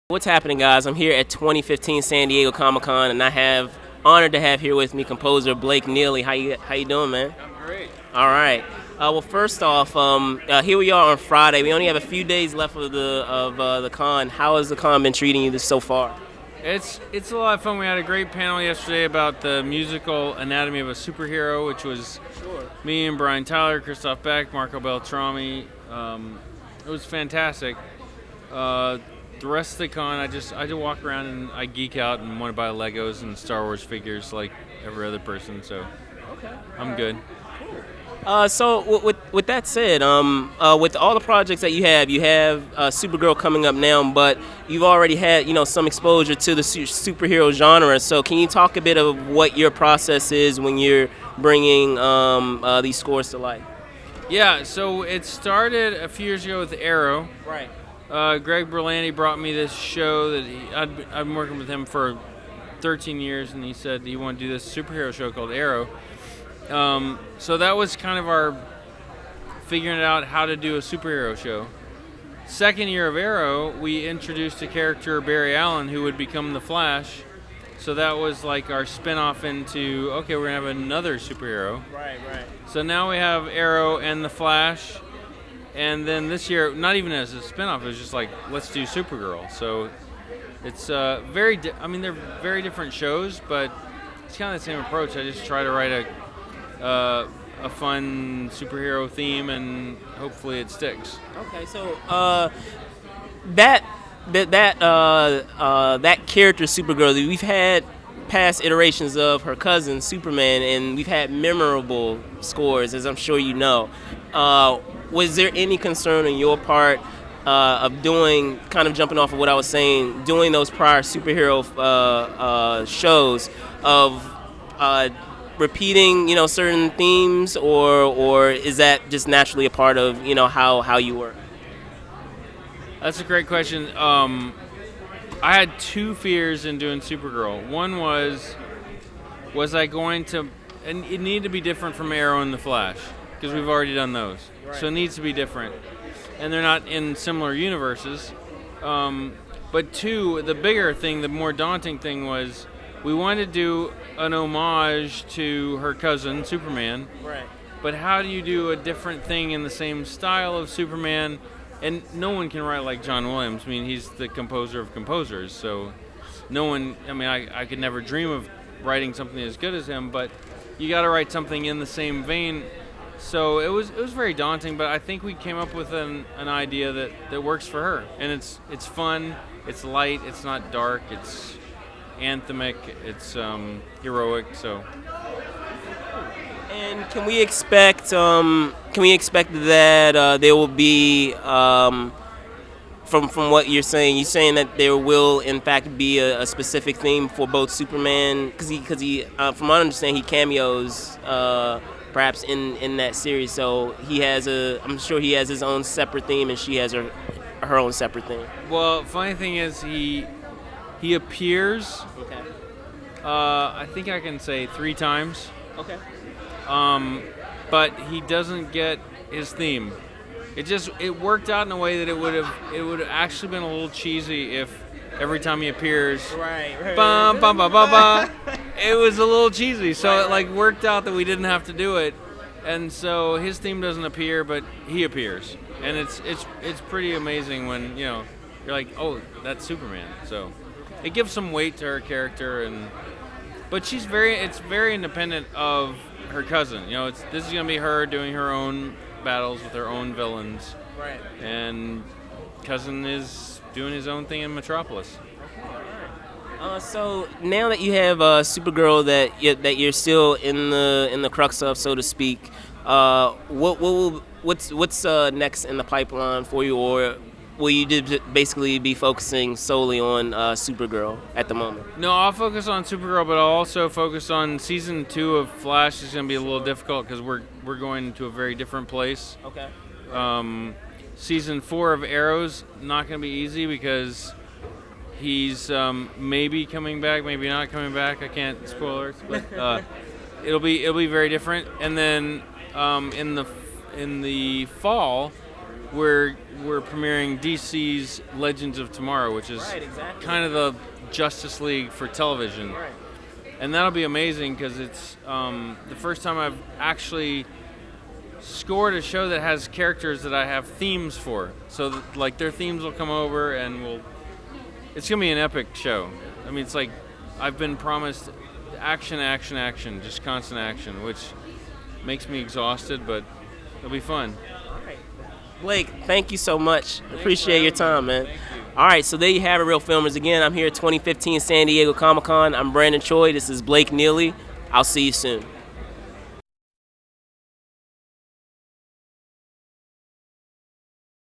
What's happening, guys? I'm here at 2015 San Diego Comic-Con, and I have honored to have here with me composer Blake Neely. How you doing, man? I'm great. All right. Well, first off, here we are on Friday. We only have a few days left of the con. How has the con been treating you so far? It's a lot of fun. We had a great panel yesterday about the musical Anatomy of a Superhero, which was me and Brian Tyler, Christoph Beck, Marco Beltrami. It was fantastic. The rest of the con, I just walk around and I geek out and want to buy Legos and Star Wars figures like every other person. So I'm good. So with that said, with all the projects that you have Supergirl coming up now, but you've already had some exposure to the superhero genre. So can you talk a bit of what your process is when you're bringing these scores to life? Yeah, so it started a few years ago with Arrow. Right. Greg Berlanti brought me this show that I've been working with him for 13 years, and he said he wanted to do this superhero show called Arrow. So that was kind of our figuring out how to do a superhero show. Second year of Arrow, we introduced a character, Barry Allen, who would become the Flash. So that was like our spin-off into, okay, we're going to have another superhero. Right. So now we have Arrow and the Flash. And then this year, not even as a spinoff, it was just like, let's do Supergirl. So it's they're very different shows, but it's kind of the same approach. I just try to write a fun superhero theme, and hopefully it sticks. Okay, so that character Supergirl, we've had past iterations of her cousin Superman, and we've had memorable scores, as I'm sure you know. Was there any concern on your part of doing, kind of jumping off of what I was saying, doing those prior superhero shows of repeating, certain themes, or is that just naturally a part of, how you work? That's a great question. I had two fears in doing Supergirl. One was I going to, and it needed to be different from Arrow and the Flash, because we've already done those. Right. So it needs to be different. And they're not in similar universes. But two, the bigger thing, the more daunting thing was we wanted to do an homage to her cousin, Superman. Right. But how do you do a different thing in the same style of Superman? And no one can write like John Williams. I mean, he's the composer of composers. So no one, I could never dream of writing something as good as him, but you got to write something in the same vein. So it was very daunting, but I think we came up with an idea that works for her. And it's fun, it's light, it's not dark, it's anthemic, it's heroic. So. And can we expect that there will be from what you're saying that there will in fact be a specific theme for both Superman, because he from what I understand he cameos perhaps in that series, so I'm sure he has his own separate theme and she has her own separate theme. Well, funny thing is he appears. Okay. I think I can say 3 times. Okay. But he doesn't get his theme. It worked out in a way that it would have actually been a little cheesy if every time he appears, right. Bum, bum, bum, bum, bum, it was a little cheesy. So it worked out that we didn't have to do it, and so his theme doesn't appear, but he appears, and it's pretty amazing when you're like, oh, that's Superman. So it gives some weight to her character, but it's very independent of her cousin. This is gonna be her doing her own battles with her own villains. Right. And cousin is doing his own thing in Metropolis. So now that you have Supergirl that you're still in the crux of, so to speak, what's next in the pipeline for you, or will you basically be focusing solely on Supergirl at the moment? No, I'll focus on Supergirl, but I'll also focus on season 2 of Flash. Is going to be a little difficult because we're going to a very different place. Okay. Season 4 of Arrow's not going to be easy because he's maybe coming back, maybe not coming back. I can't spoilers, but it'll be very different. And then in the fall, we're premiering DC's Legends of Tomorrow, which is kind of the Justice League for television. Right. And that'll be amazing because it's the first time I've actually scored a show that has characters that I have themes for. So like their themes will come over and it's gonna be an epic show. I mean, it's like I've been promised action, action, action, just constant action, which makes me exhausted, but it'll be fun. Blake, thank you so much. Appreciate your time, man. All right, so there you have it, Real Filmers. Again, I'm here at 2015 San Diego Comic-Con. I'm Brandon Troy. This is Blake Neely. I'll see you soon.